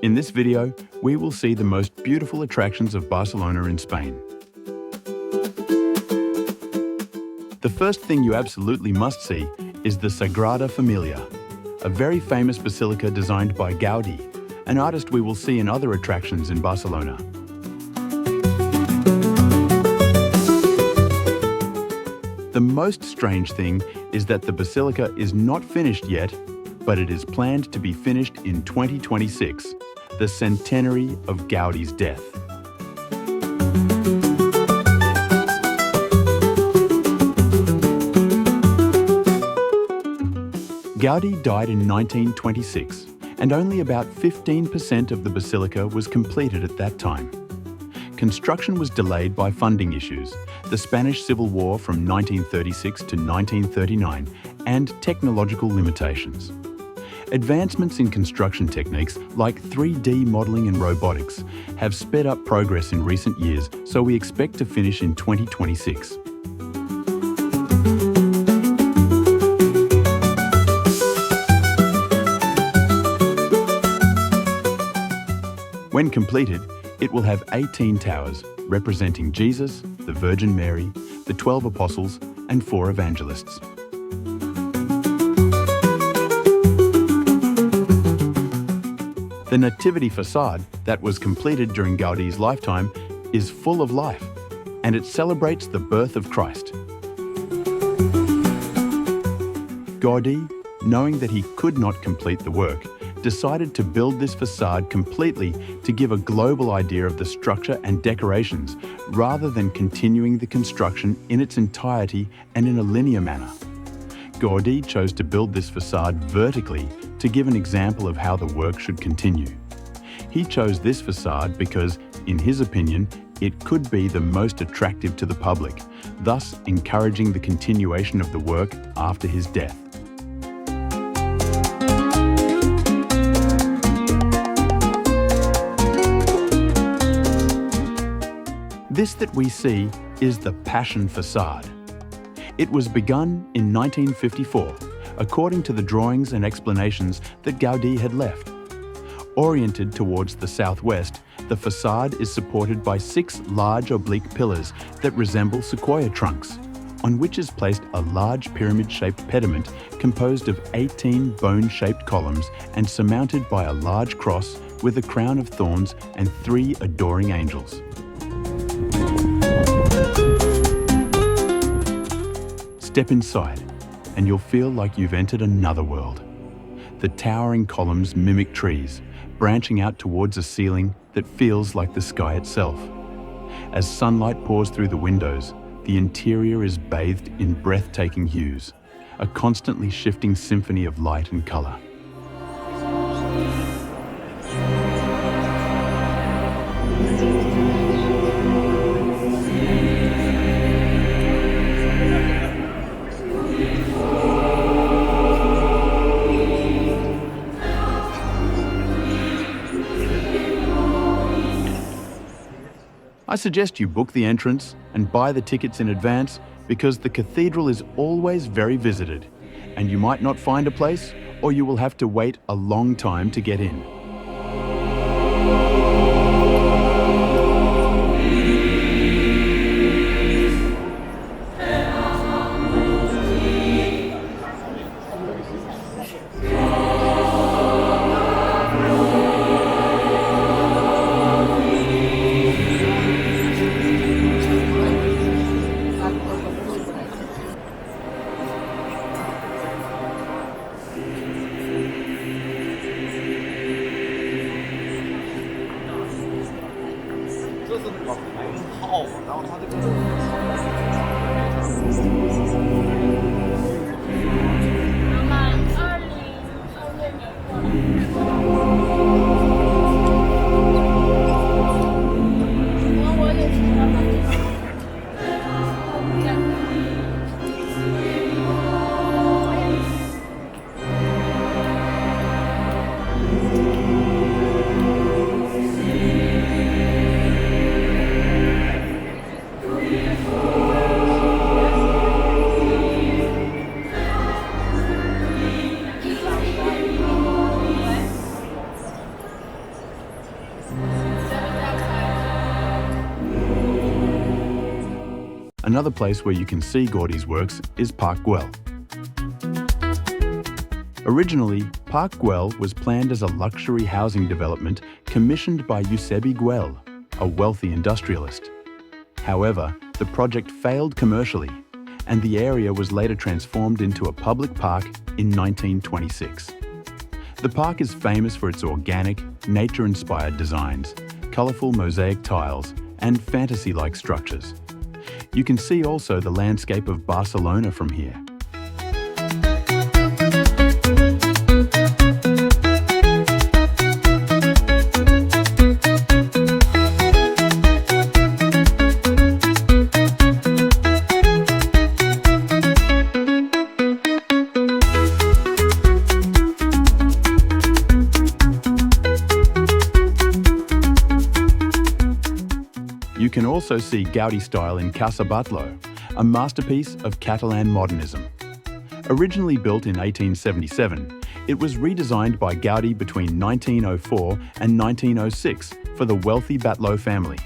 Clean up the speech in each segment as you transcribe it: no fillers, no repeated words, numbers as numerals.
In this video, we will see the most beautiful attractions of Barcelona in Spain. The first thing you absolutely must see is the Sagrada Familia, a very famous basilica designed by Gaudi, an artist we will see in other attractions in Barcelona. The most strange thing is that the basilica is not finished yet, but it is planned to be finished in 2026, the centenary of Gaudi's death. Gaudi died in 1926, and only about 15% of the basilica was completed at that time. Construction was delayed by funding issues, the Spanish Civil War from 1936 to 1939, and technological limitations. Advancements in construction techniques like 3D modelling and robotics have sped up progress in recent years, so we expect to finish in 2026. When completed, it will have 18 towers, representing Jesus, the Virgin Mary, the 12 apostles, and 4 evangelists. The Nativity facade that was completed during Gaudi's lifetime is full of life, and it celebrates the birth of Christ. Gaudi, knowing that he could not complete the work, decided to build this facade completely to give a global idea of the structure and decorations, rather than continuing the construction in its entirety and in a linear manner. Gaudi chose to build this facade vertically to give an example of how the work should continue. He chose this facade because, in his opinion, it could be the most attractive to the public, thus encouraging the continuation of the work after his death. This that we see is the Passion facade. It was begun in 1954, according to the drawings and explanations that Gaudi had left. Oriented towards the southwest, the facade is supported by 6 large oblique pillars that resemble sequoia trunks, on which is placed a large pyramid-shaped pediment composed of 18 bone-shaped columns and surmounted by a large cross with a crown of thorns and 3 adoring angels. Step inside, and you'll feel like you've entered another world. The towering columns mimic trees, branching out towards a ceiling that feels like the sky itself. As sunlight pours through the windows, the interior is bathed in breathtaking hues, a constantly shifting symphony of light and colour. I suggest you book the entrance and buy the tickets in advance, because the cathedral is always very visited, and you might not find a place, or you will have to wait a long time to get in. Another place where you can see Gaudi's works is Parc Güell. Originally, Parc Güell was planned as a luxury housing development commissioned by Eusebi Güell, a wealthy industrialist. However, the project failed commercially, and the area was later transformed into a public park in 1926. The park is famous for its organic, nature-inspired designs, colourful mosaic tiles, and fantasy-like structures. You can see also the landscape of Barcelona from here. You can also see Gaudi style in Casa Batlló, a masterpiece of Catalan modernism. Originally built in 1877, it was redesigned by Gaudi between 1904 and 1906 for the wealthy Batlló family.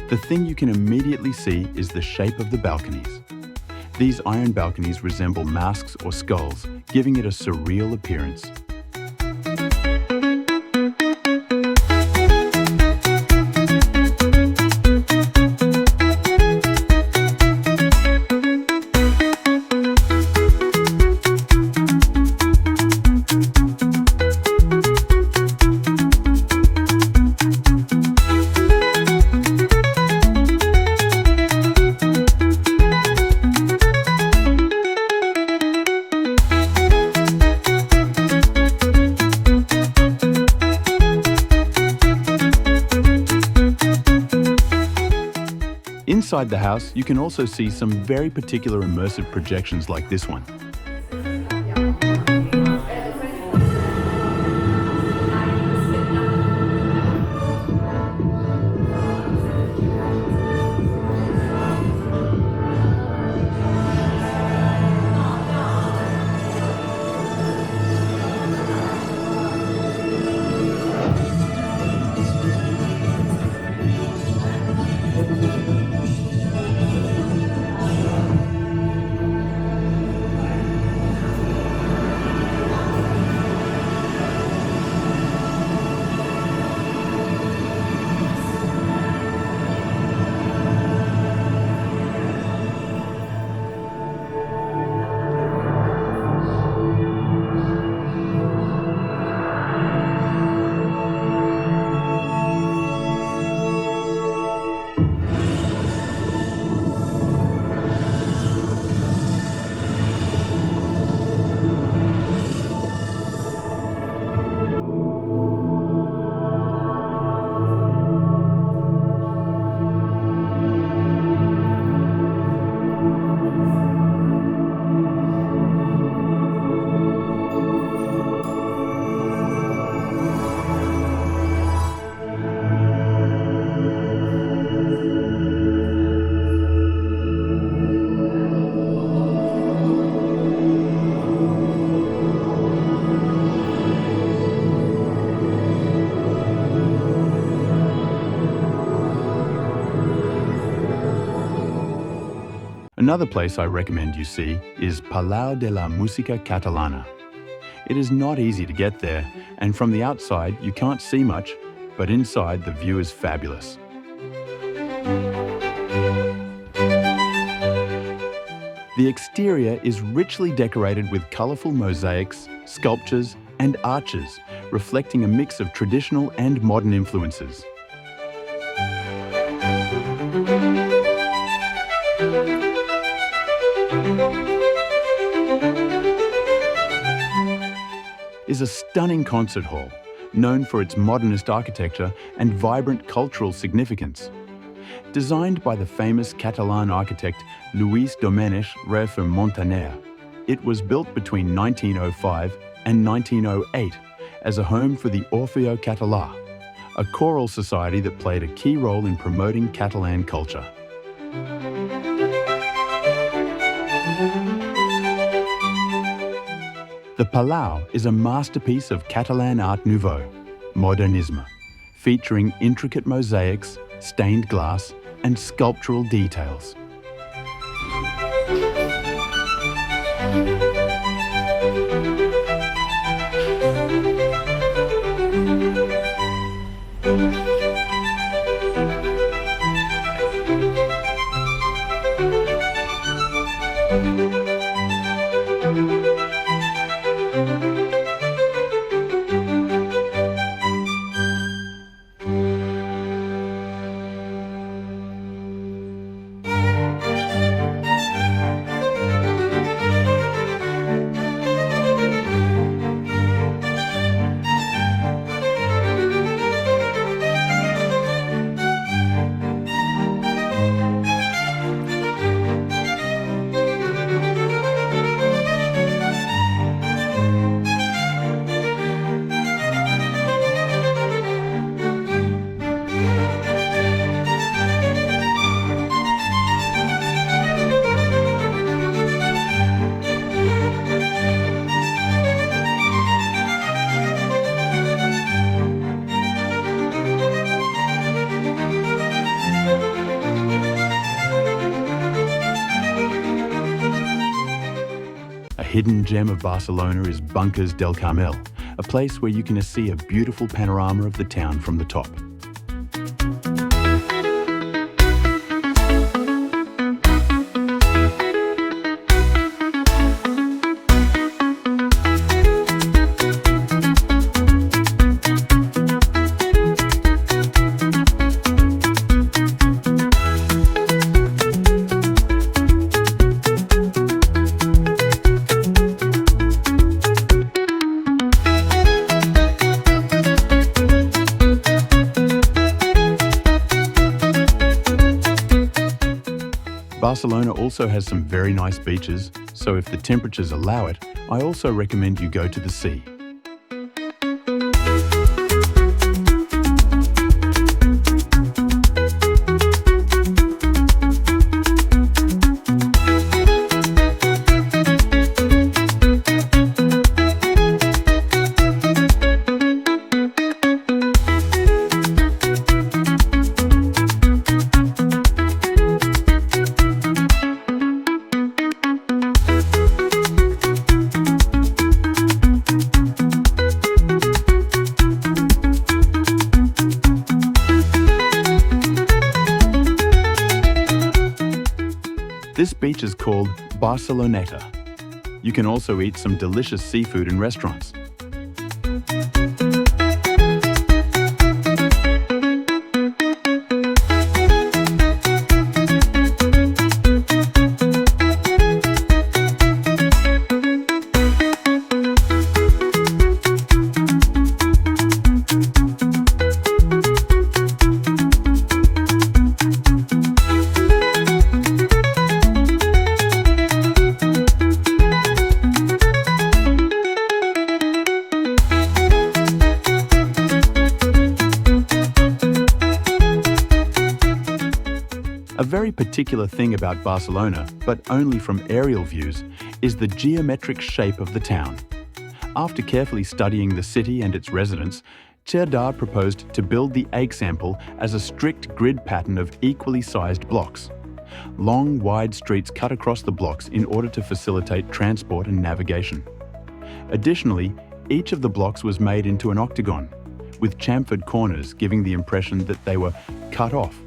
The thing you can immediately see is the shape of the balconies. These iron balconies resemble masks or skulls, giving it a surreal appearance. Inside the house, you can also see some very particular immersive projections like this one. Another place I recommend you see is Palau de la Música Catalana. It is not easy to get there, and from the outside you can't see much, but inside the view is fabulous. The exterior is richly decorated with colourful mosaics, sculptures, and arches, reflecting a mix of traditional and modern influences. Is a stunning concert hall, known for its modernist architecture and vibrant cultural significance. Designed by the famous Catalan architect Lluís Domènech Reif and Montaner, it was built between 1905 and 1908 as a home for the Orfeo Català, a choral society that played a key role in promoting Catalan culture. The Palau is a masterpiece of Catalan Art Nouveau, Modernisme, featuring intricate mosaics, stained glass, and sculptural details. A hidden gem of Barcelona is Bunkers del Carmel, a place where you can see a beautiful panorama of the town from the top. Barcelona also has some very nice beaches, so if the temperatures allow it, I also recommend you go to the sea. This beach is called Barceloneta. You can also eat some delicious seafood in restaurants. A very particular thing about Barcelona, but only from aerial views, is the geometric shape of the town. After carefully studying the city and its residents, Cerdà proposed to build the example as a strict grid pattern of equally sized blocks. Long, wide streets cut across the blocks in order to facilitate transport and navigation. Additionally, each of the blocks was made into an octagon, with chamfered corners giving the impression that they were cut off.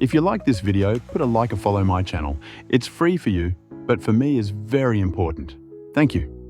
If you like this video, put a like or follow my channel. It's free for you, but for me is very important. Thank you.